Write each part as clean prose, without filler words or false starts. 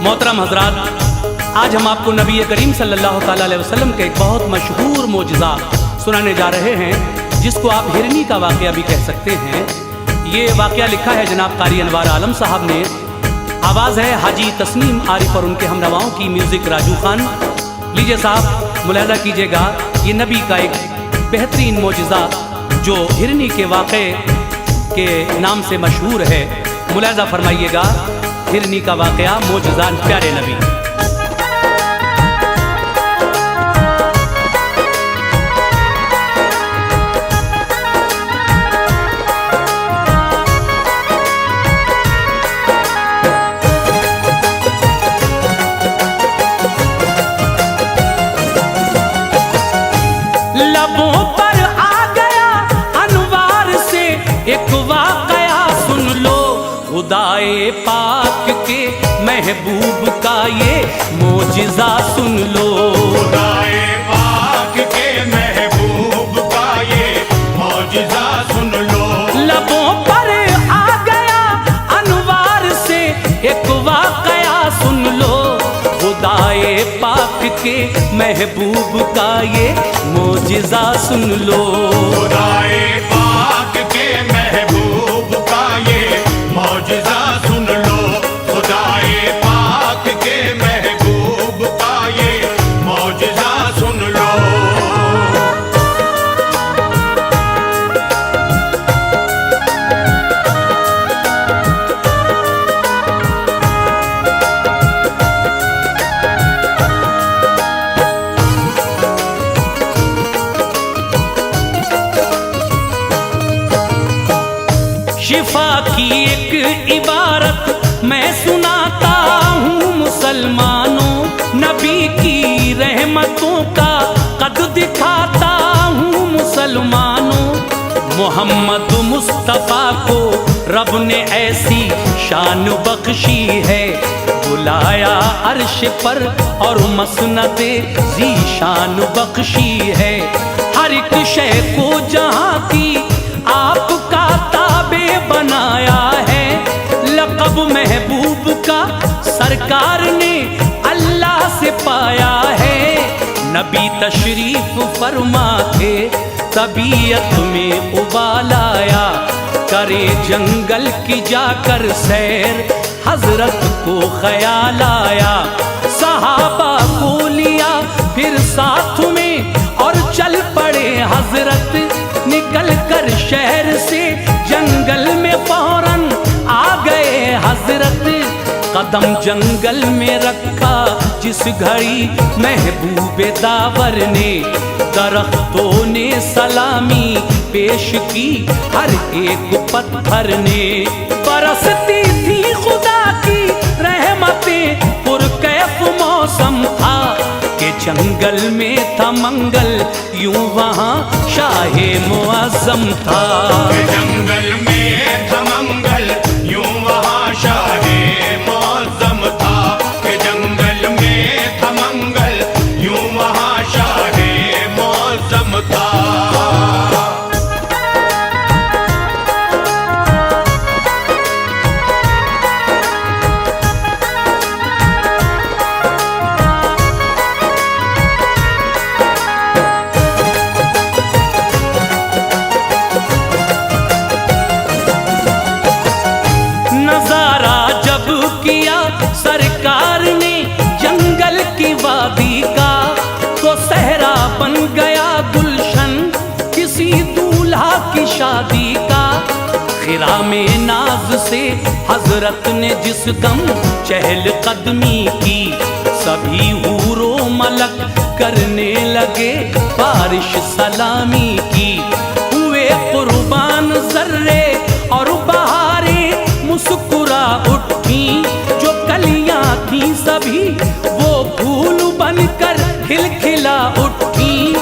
मोहतरम हजरात, आज हम आपको नबी करीम सल्लल्लाहु अलैहि वसल्लम के एक बहुत मशहूर मोजज़ा सुनाने जा रहे हैं, जिसको आप हिरनी का वाक़या भी कह सकते हैं। ये वाक़या लिखा है जनाब कारी अनवार आलम साहब ने। आवाज़ है हाजी तस्नीम आरिफ और उनके हमनवाओं की, म्यूज़िक राजू खान। लीजिए साहब, मुलाहज़ा कीजिएगा, ये नबी का एक बेहतरीन मोजज़ा जो हिरनी के वाक़े के नाम से मशहूर है। मुलाहज़ा फरमाइएगा, हिरनी का वाक़या, मोजज़ा प्यारे नबी। लबों पर आ गया अनवार से एक वाक़या, सुन लो खुदाए पाक के महबूब का ये मोजज़ा सुन लो। खुदाए पाक के महबूब का ये मोजज़ा सुन लो। लबों पर आ गया अनवार से एक वाक़या, सुन लो खुदाए पाक के महबूब का ये मोजज़ा सुन लो। खुदाए पाक के महबूब का ये मोजज़ा सुन लो। खुदाए पाक के महबूब का ये मोजज़ा सुन लो। शिफा की एक इबारत मैं सुनाता हूँ मुसलमानों, नबी की रहमतों का कद दिखाता हूँ मुसलमानों। मोहम्मद मुस्तफ़ा को रब ने ऐसी शान बख्शी है, बुलाया अर्श पर और मसनदे ज़ीशान बख्शी है। हर एक शय को जहाँ की आपका ताबे बनाया है, लक़ब महबूब का सरकार ने अल्लाह से पाया है। नबी तशरीफ फरमा थे, तबीयत में उबाल आया, करे जंगल की जाकर सैर, हजरत को ख्याल आया। सहाबा को लिया फिर साथ में और चल पड़े हजरत, निकल कर शहर से जंगल में फौरन आ गए हजरत। कदम जंगल में रखा जिस घड़ी महबूबे दावर ने, दरख्तों ने सलामी पेश की हर एक पत्थर ने। बरसती थी खुदा की रहमतें, पुरकैफ मौसम था कि जंगल में था मंगल, यूं वहाँ शाहे मुअज़्ज़म था। जंगल में था मंगल, यूं वहाँ शाहे मुअज़्ज़म था। जंगल में था मंगल, यूं वहाँ शाहे मुअज़्ज़म था। सरकार ने जंगल की वादी का, तो सहरा बन गया गुलशन किसी दूल्हा की शादी का। खिरा में नाज से हजरत ने जिस दम चहल कदमी की, सभी हूरो मलक करने लगे बारिश सलामी की। हुए कुर्बान जर्रे और बहारें मुस्कुरा उठी, जो कलियां थी सभी वो फूल बनकर खिलखिला उठी।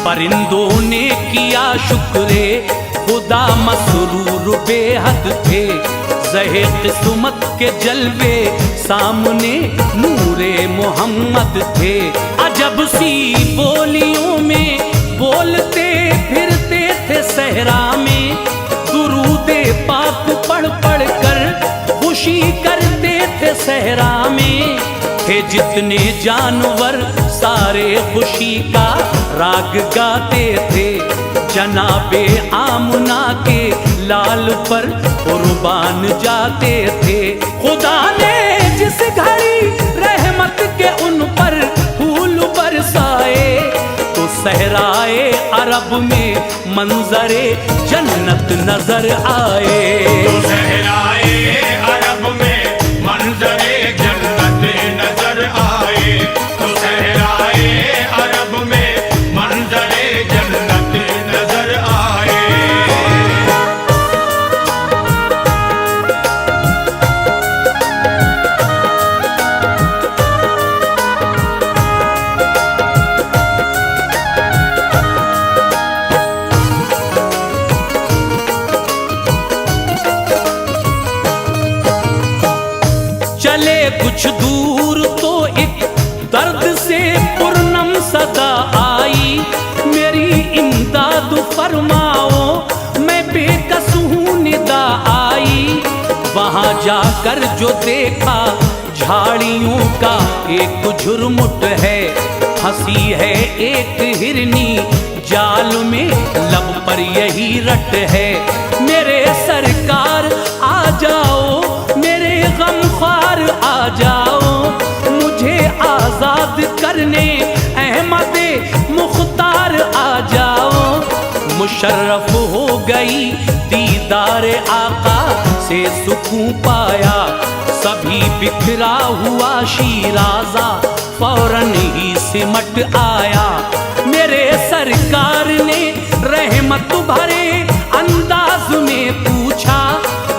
परिंदों ने किया शुक्रे खुदा, मसरूर बेहद थे, ज़हे किस्मत के जलवे सामने नूरे मोहम्मद थे। अजब सी बोलियों में बोलते फिरते थे सहरा में, दुरूदे पाक पढ़ पढ़ कर खुशी करते थे सहरा में, थे जितने जानवर सारे खुशी का राग गाते थे। जनाबे आमना के लाल पर कुर्बान जाते थे। खुदा ने जिस घड़ी रहमत के उन पर फूल बरसाए, तो सहराए अरब में मंजरे जन्नत नजर आए। तो सहराए अरब में मंजरे जन्नत नजर आए। तो सहराए अरब में मंजरे जन्नत नजर आए। चले कुछ दूर तो एक दर्द से पूर्णम सदा आई, मेरी इमदाद फरमाओ मैं बेकस हूँ निदा आई। वहाँ जाकर जो देखा झाड़ियों का एक झुरमुट है, हंसी है एक हिरनी जाल में लब पर यही रट है। मेरे सरकार आ जाओ, मेरे गमख्वार आ जाओ, मुझे आजाद करने अहमद मुख्तार आ जाओ। मुशर्रफ हो गई दीदार आका से सुकून पाया, सभी बिखरा हुआ शीराजा फौरन ही सिमट आया। मेरे सरकार ने रहमत भरे अंदाज में पूछा,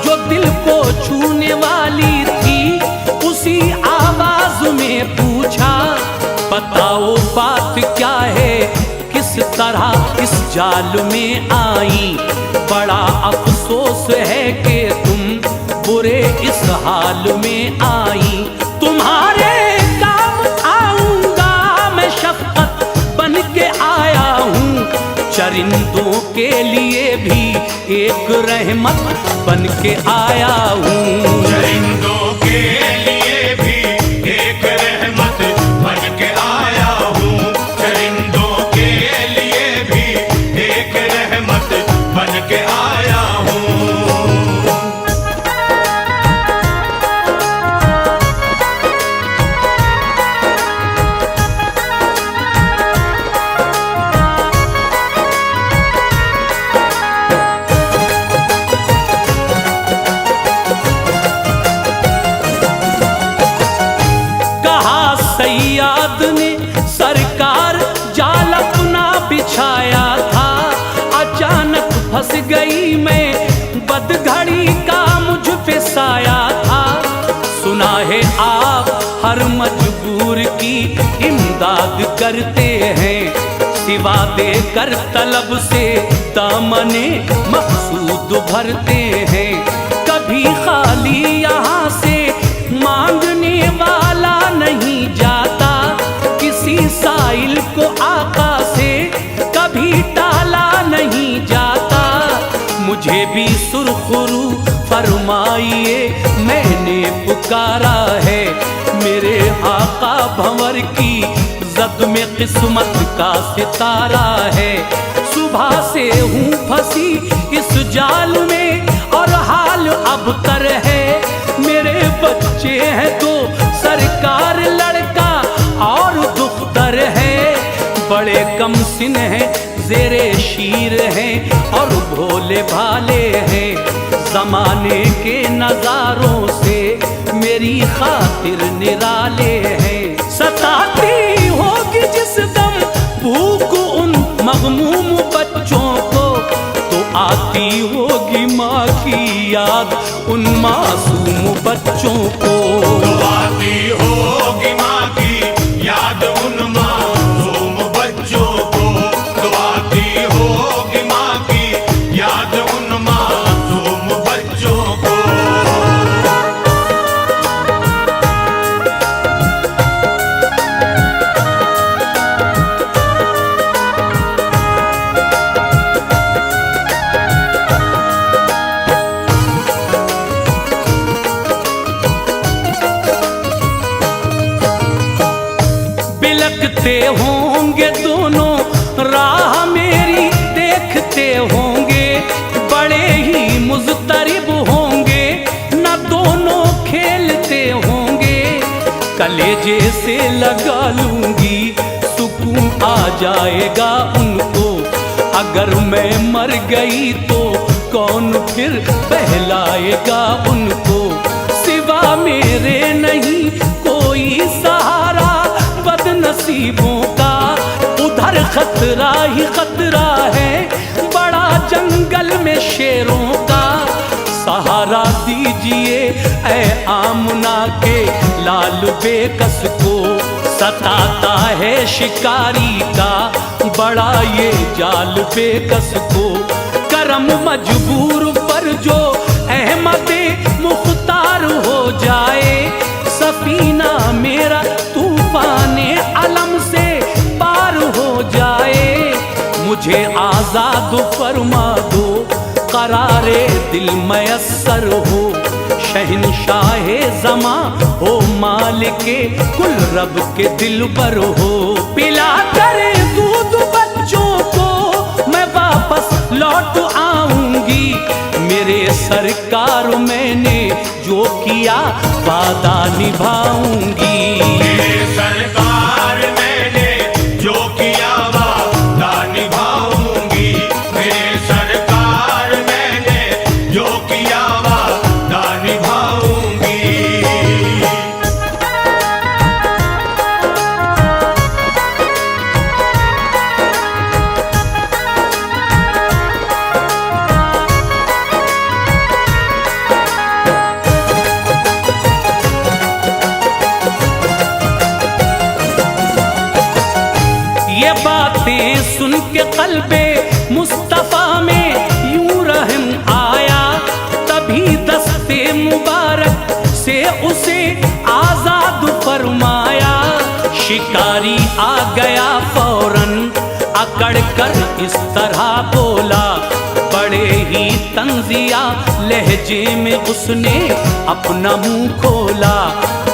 जो दिल को छूने वाली थी उसी आवाज में पूछा, बताओ बात क्या है, किस तरह इस जाल में आई। बड़ा अफसोस है कि तुम बुरे इस हाल में आई। तुम्हारे काम आऊंगा मैं, शफकत बन के आया हूँ, चरिंदों के लिए भी एक रहमत बन के आया हूँ। चरिंदों के लिए भी एक रहमत बन के आया हूँ। चरिंदों के लिए भी एक रहमत बन के आया हूँ। सैयाद ने सरकार जाल अपना बिछाया था, अचानक फंस गई मैं, बदघड़ी का मुझ पे साया था। सुना है आप हर मजबूर की इमदाद करते हैं, सिवा देकर तलब से दामने मकसूद भरते हैं। कभी खाली यहाँ से मांगने वाला नहीं जाता, किसी साइल को आका से कभी टाला नहीं जाता। मुझे भी सुरखरू फरमाइए, मैंने पुकारा है, मेरे आका भंवर की जद में किस्मत का सितारा है। सुबह से हूँ फंसी इस जाल में और हाल अब तर है, मेरे बच्चे हैं तो सरकार लड़का और दुख्तर है। बड़े कम सिन हैं, जेरे शीर हैं और भोले भाले हैं, जमाने के नजारों से मेरी खातिर निराले हैं। सताती होगी जिस दम भूख उन मगमूम बच्चों को, तो आती होगी माँ की याद उन मासूम बच्चों को। तो आती होगी माँ की याद उन मासूम बच्चों को। तो आती होगी माँ की याद उन मासूम बच्चों को। चलते होंगे दोनों, राह मेरी देखते होंगे, बड़े ही मुज़तरिब होंगे, न दोनों खेलते होंगे। कलेजे से लगा लूंगी, सुकून आ जाएगा उनको, अगर मैं मर गई तो कौन फिर बहलाएगा उनको। सिवा मेरे नहीं कोई सहारा बदनसीबों का, उधर खतरा ही खतरा है बड़ा जंगल में शेरों का। सहारा दीजिए ऐ आमना के लाल बेकस को, सताता है शिकारी का बड़ा ये जाल बेकस को। करम मजबूर पर जो अहमदे मुख्तार हो जाए, सफीना मेरा तूफाने अलम से पार हो जाए। मुझे आजाद फरमा दो, करारे दिल मयस्सर हो, शहनशाहे ज़मा हो, मालिके कुल रब के दिल पर हो। पिला करे दूध बच्चों को मैं वापस लौट आऊंगी, मेरे सरकार मैंने जो किया वादा निभाऊंगी। मेरे सरकार मैंने जो किया वादा निभाऊंगी, मेरे सरकार मैंने जो किया वादा निभाऊंगी। ये बातें सुन के क़ल्बे मुस्तफ़ा में यूं रहम आया, तभी दस्ते मुबारक से उसे आजाद फरमाया। शिकारी आ गया फौरन अकड़ कर इस तरह बोला, बड़े ही तंजिया लहजे में उसने अपना मुंह खोला।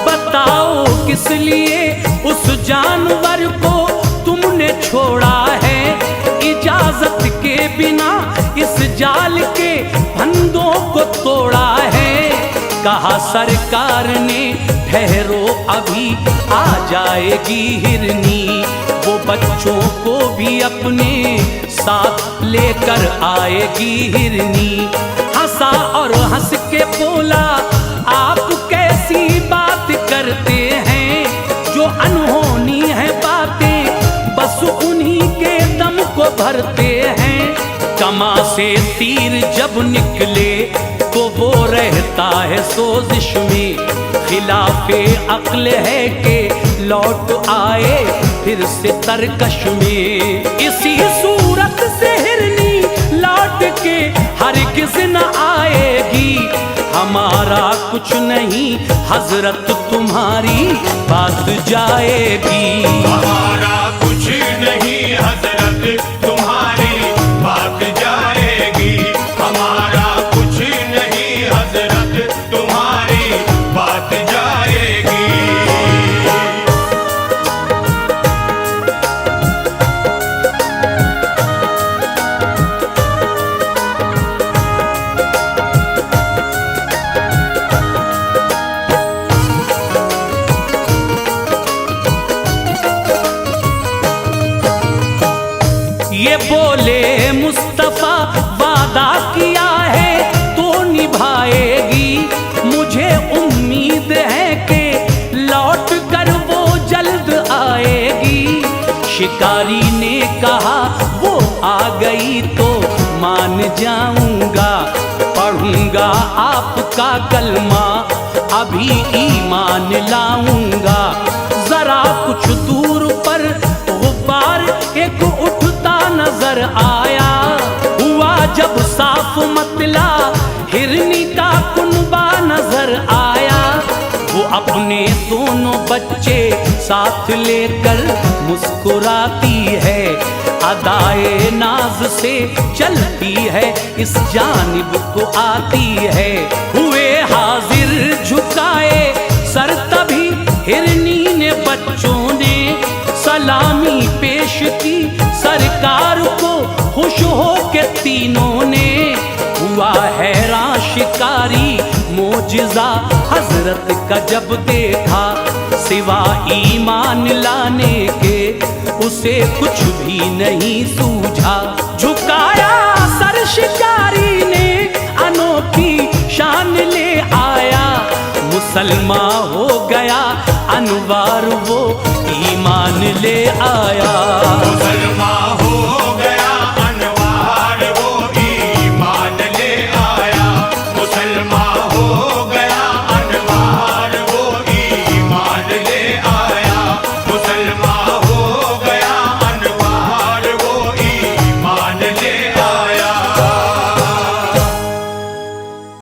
बताओ किस लिए उस जानवर को तुमने छोड़ा है, इजाजत के बिना इस जाल के फंदों को तोड़ा है। कहा सरकार ने ठहरो अभी आ जाएगी हिरनी, वो बच्चों को भी अपने साथ लेकर आएगी हिरनी। हंसा और हंस के बोला, आप कैसी बात करते हैं, जो अनहोनी है बातें बस उन्हीं के दम को भरते हैं। कमा से तीर जब निकले तो वो रहता है सोजिश में, खिलाफे अक्ल है कि लौट आए फिर से तरकश में। इसी सूरत से हिरनी लौट के हरगिज़ न आएगी, हमारा कुछ नहीं हजरत तुम्हारी बात जाएगी। हमारा कुछ नहीं हजरत तुम्हारी बात जाएगी, हमारा कुछ नहीं हजरत तुम्हारी बात जाएगी। ये बोले मुस्तफ़ा वादा किया है तो निभाएगी, मुझे उम्मीद है कि लौट कर वो जल्द आएगी। शिकारी ने कहा वो आ गई तो मान जाऊंगा, पढ़ूंगा आपका कलमा अभी ईमान लाऊंगा। जरा कुछ दूर पर गुब्बार एक उठता नजर आया, हुआ जब साफ मतला हिरनी का कुनबा नजर आया। वो अपने दोनों बच्चे साथ लेकर मुस्कुराती है, अदाए नाज से चलती है इस जानिब को आती है। हुए हाजिर झुकाए सर तभी हिरनी ने बच्चों ने सलाम के तीनों ने हुआ हैरान शिकारी, मोजिज़ा हजरत का जब देखा, सिवा ईमान लाने के उसे कुछ भी नहीं सूझा। झुकाया सर शिकारी ने, अनोखी शान ले आया, मुसलमान हो गया अनवार वो ईमान ले आया। मुसलमान हो गया अनवार वो ईमान ले आया, मुसलमान हो गया